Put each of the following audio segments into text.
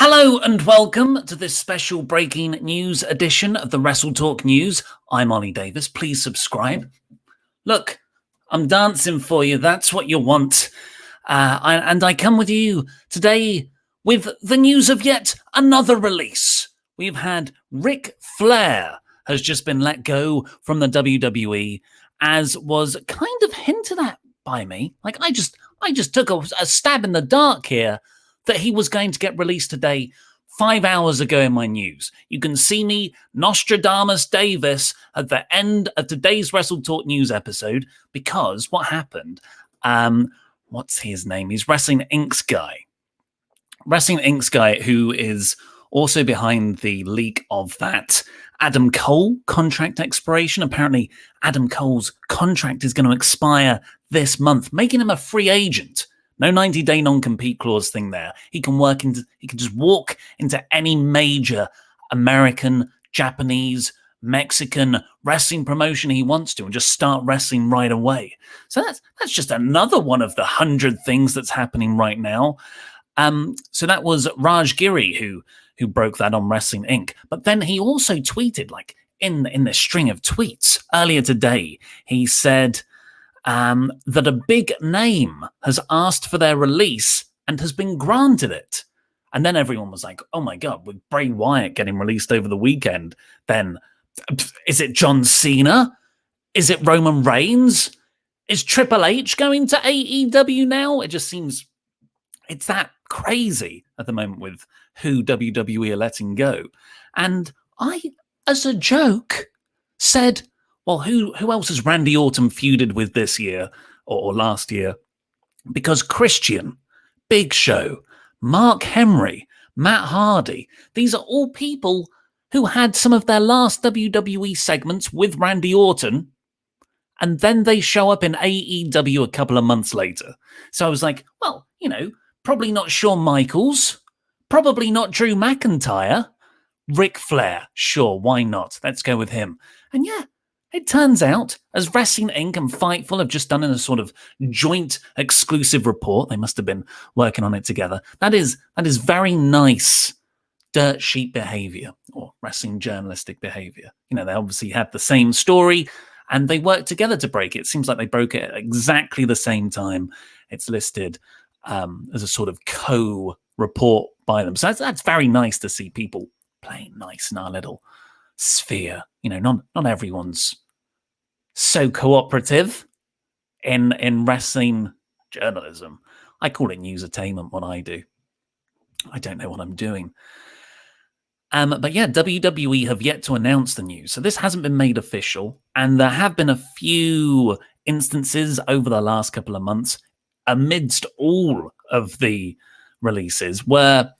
Hello and welcome to this special breaking news edition of the WrestleTalk News. I'm Ollie Davis. Please subscribe. Look, I'm dancing for you. That's what you want. I come with you today with the news of yet another release. We've had Ric Flair has just been let go from the WWE, as was kind of hinted at by me. Like I just took a stab in the dark here that he was going to get released today 5 hours ago in my news. You can see me, Nostradamus Davis, at the end of today's WrestleTalk News episode, because what happened? What's his name? He's Wrestling Inc.'s guy. Wrestling Inc.'s guy, who is also behind the leak of that Adam Cole contract expiration. Apparently, Adam Cole's contract is going to expire this month, making him a free agent. No 90-day non-compete clause thing there. He can just walk into any major American, Japanese, Mexican wrestling promotion he wants to and just start wrestling right away. So that's just another one of the 100 things that's happening right now. So that was Raj Giri who broke that on Wrestling Inc. But then he also tweeted, like in this string of tweets earlier today, he said that a big name has asked for their release and has been granted it. And then everyone was like, oh my God, with Bray Wyatt getting released over the weekend, then is it John Cena? Is it Roman Reigns? Is Triple H going to AEW now? It just seems it's that crazy at the moment with who WWE are letting go. And I, as a joke, said, well, who else has Randy Orton feuded with this year or last year? Because Christian, Big Show, Mark Henry, Matt Hardy, these are all people who had some of their last WWE segments with Randy Orton, and then they show up in AEW a couple of months later. So I was like, well, probably not Shawn Michaels, probably not Drew McIntyre, Ric Flair, sure, why not? Let's go with him. And yeah, it turns out, as Wrestling Inc. and Fightful have just done in a sort of joint exclusive report, they must have been working on it together, that is very nice dirt sheet behavior or wrestling journalistic behavior. They obviously have the same story and they work together to break it. It seems like they broke it at exactly the same time. It's listed as a sort of co-report by them. So that's very nice to see people playing nice in our little sphere. Not everyone's so cooperative in wrestling journalism. I call it newsatainment when I do. I don't know what I'm doing. But yeah, WWE have yet to announce the news. So this hasn't been made official. And there have been a few instances over the last couple of months amidst all of the releases where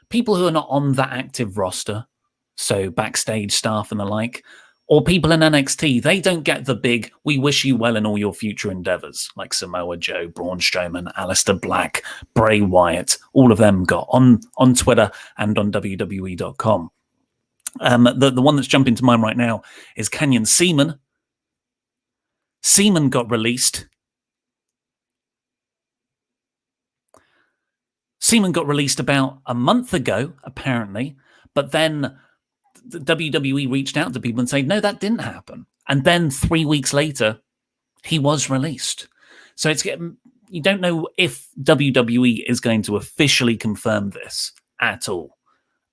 people who are not on that active roster, so backstage staff and the like, or people in NXT, they don't get the big, we wish you well in all your future endeavors, like Samoa Joe, Braun Strowman, Aleister Black, Bray Wyatt, all of them got on Twitter and on WWE.com. The one that's jumping to mind right now is Canyon Ceman. Ceman got released. Ceman got released about a month ago, apparently, but then the WWE reached out to people and said, no, that didn't happen. And then 3 weeks later, he was released. So you don't know if WWE is going to officially confirm this at all.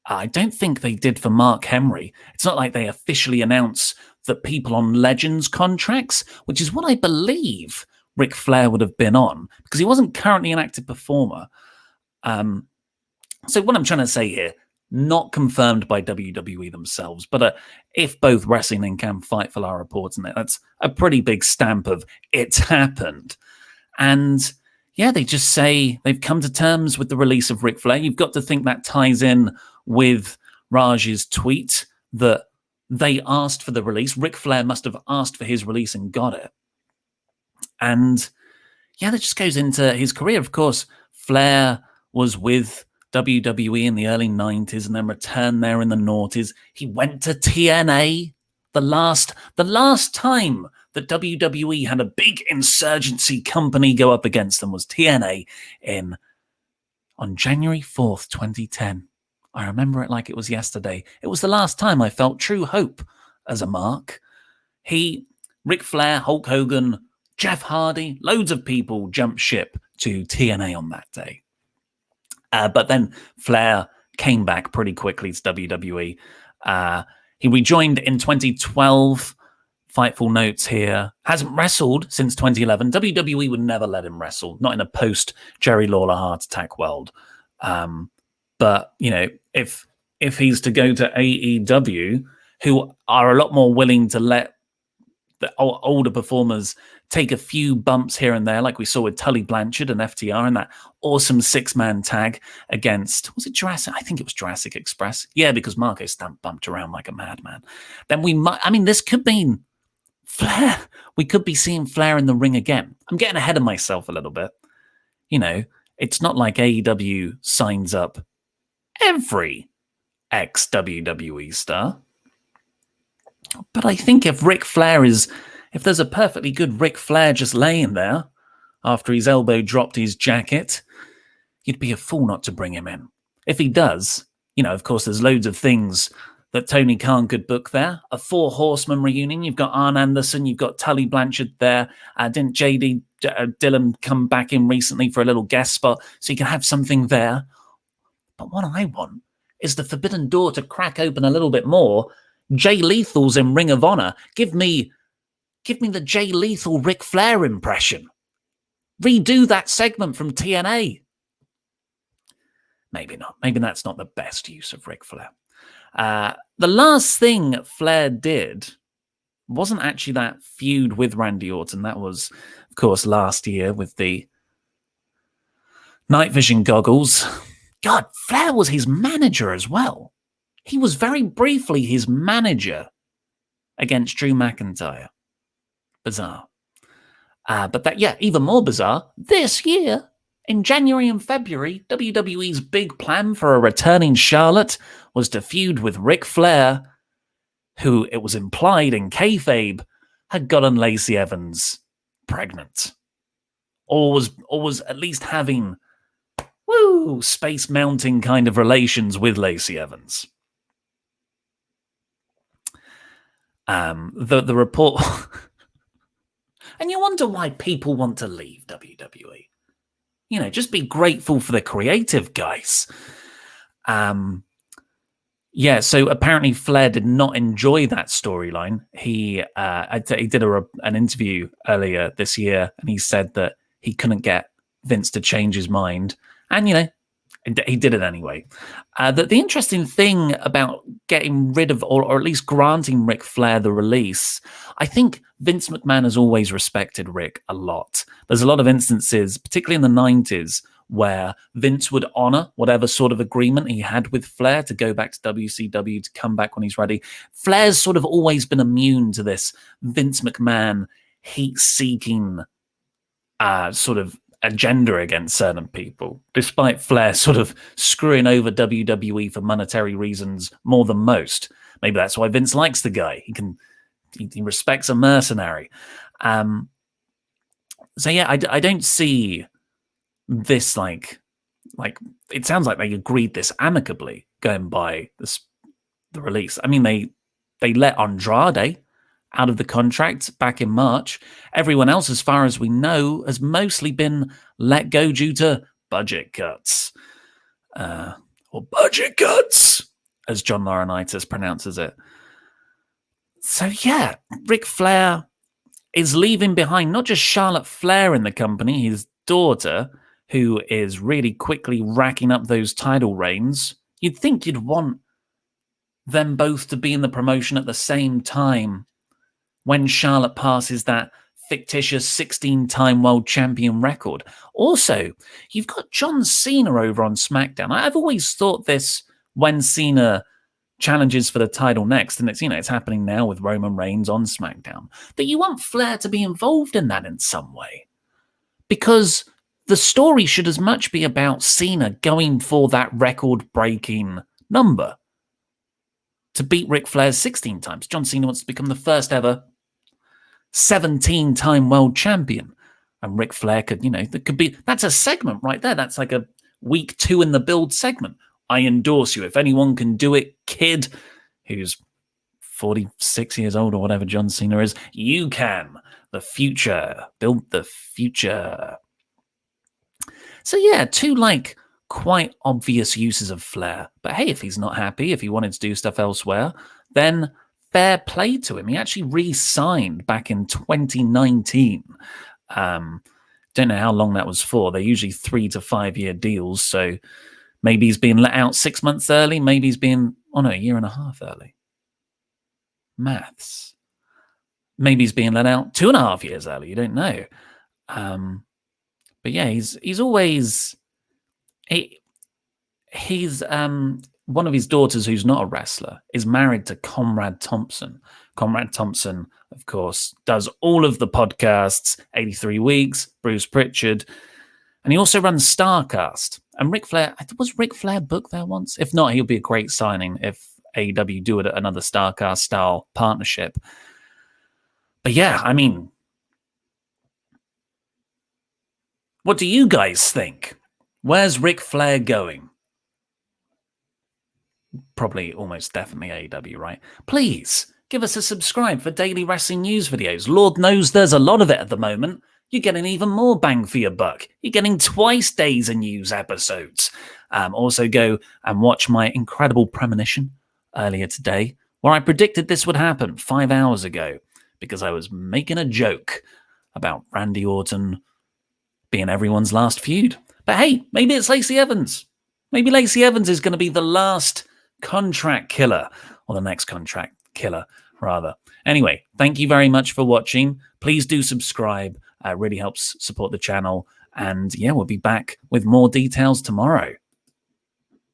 I don't think they did for Mark Henry. It's not like they officially announce that people on Legends contracts, which is what I believe Ric Flair would have been on, because he wasn't currently an active performer. So what I'm trying to say here, not confirmed by WWE themselves, but if both Wrestling Inc. and Fightful are reporting it, that's a pretty big stamp of it's happened. And yeah, they just say they've come to terms with the release of Ric Flair. You've got to think that ties in with Raj's tweet that they asked for the release. Ric Flair must have asked for his release and got it. And yeah, that just goes into his career. Of course, Flair was with WWE in the early 90s and then returned there in the noughties. He went to TNA. The last time that WWE had a big insurgency company go up against them was TNA on January 4th, 2010. I remember it like it was yesterday. It was the last time I felt true hope as a mark. Ric Flair, Hulk Hogan, Jeff Hardy, loads of people jumped ship to TNA on that day. But then Flair came back pretty quickly to WWE. He rejoined in 2012. Fightful notes here. Hasn't wrestled since 2011. WWE would never let him wrestle, not in a post-Jerry Lawler heart attack world. But, you know, if he's to go to AEW, who are a lot more willing to let the older performers take a few bumps here and there, like we saw with Tully Blanchard and FTR in that awesome 6-man tag against, was it Jurassic? I think it was Jurassic Express. Yeah, because Marco Stunt bumped around like a madman. Then we might, I mean, this could mean Flair. We could be seeing Flair in the ring again. I'm getting ahead of myself a little bit. You know, it's not like AEW signs up every ex-WWE star. But I think if there's a perfectly good Ric Flair just laying there after his elbow dropped his jacket, you'd be a fool not to bring him in. If he does, you know, of course, there's loads of things that Tony Khan could book there. A 4 Horsemen reunion. You've got Arn Anderson. You've got Tully Blanchard there. Didn't J.D. Dillon come back in recently for a little guest spot? So you can have something there. But what I want is the Forbidden Door to crack open a little bit more. Jay Lethal's in Ring of Honor. Give me the Jay Lethal Ric Flair impression. Redo that segment from TNA. Maybe not. Maybe that's not the best use of Ric Flair. The last thing Flair did wasn't actually that feud with Randy Orton. That was, of course, last year with the night vision goggles. God, Flair was his manager as well. He was very briefly his manager against Drew McIntyre. Bizarre. But that, yeah, even more bizarre, this year, in January and February, WWE's big plan for a returning Charlotte was to feud with Ric Flair, who, it was implied in kayfabe, had gotten Lacey Evans pregnant. Or was at least having, space mounting kind of relations with Lacey Evans. The report... And you wonder why people want to leave WWE. You know, just be grateful for the creative guys. Yeah, so apparently Flair did not enjoy that storyline. He did an interview earlier this year, and he said that he couldn't get Vince to change his mind. And, you know, he did it anyway. The interesting thing about getting rid of, or at least granting Ric Flair the release, I think Vince McMahon has always respected Ric a lot. There's a lot of instances, particularly in the 90s, where Vince would honor whatever sort of agreement he had with Flair to go back to WCW, to come back when he's ready. Flair's sort of always been immune to this Vince McMahon heat-seeking sort of agenda against certain people, despite Flair sort of screwing over WWE for monetary reasons more than most. Maybe that's why Vince likes the guy. He respects a mercenary. So yeah, I don't see this like it sounds like they agreed this amicably going by the release. I mean, they let Andrade out of the contract back in March. Everyone else, as far as we know, has mostly been let go due to budget cuts. Or budget cuts, as John Laurinaitis pronounces it. So yeah, Ric Flair is leaving behind not just Charlotte Flair in the company, his daughter, who is really quickly racking up those title reigns. You'd think you'd want them both to be in the promotion at the same time when Charlotte passes that fictitious 16-time world champion record. Also, you've got John Cena over on SmackDown. I've always thought this when Cena challenges for the title next, and it's happening now with Roman Reigns on SmackDown, that you want Flair to be involved in that in some way. Because the story should as much be about Cena going for that record-breaking number to beat Ric Flair 16 times. John Cena wants to become the first ever 17-time world champion. And Ric Flair could, that's a segment right there. That's like a week 2 in the build segment. I endorse you. If anyone can do it, kid, who's 46 years old or whatever John Cena is, you can. The future. Build the future. So yeah, two quite obvious uses of Flair. But hey, if he's not happy, if he wanted to do stuff elsewhere, then fair play to him. He actually re-signed back in 2019. Don't know how long that was for. They're usually 3 to 5 year deals. So maybe he's being let out 6 months early. Maybe he's being, a year and a half early. Maths. Maybe he's being let out 2.5 years early. You don't know. But yeah, he's always... He's one of his daughters, who's not a wrestler, is married to Conrad Thompson. Conrad Thompson, of course, does all of the podcasts, 83 Weeks, Bruce Pritchard, and he also runs StarCast. And Ric Flair, was Ric Flair booked there once? If not, he'll be a great signing if AEW do it at another StarCast style partnership. But yeah, I mean, what do you guys think? Where's Ric Flair going? Probably almost definitely AEW, right? Please give us a subscribe for daily wrestling news videos. Lord knows there's a lot of it at the moment. You're getting even more bang for your buck. You're getting twice days of news episodes. Also go and watch my incredible premonition earlier today, where I predicted this would happen 5 hours ago because I was making a joke about Randy Orton being everyone's last feud. But hey, maybe it's Lacey Evans. Maybe Lacey Evans is going to be the last contract killer, or the next contract killer, rather. Anyway, thank you very much for watching. Please do subscribe. It really helps support the channel. And yeah, we'll be back with more details tomorrow.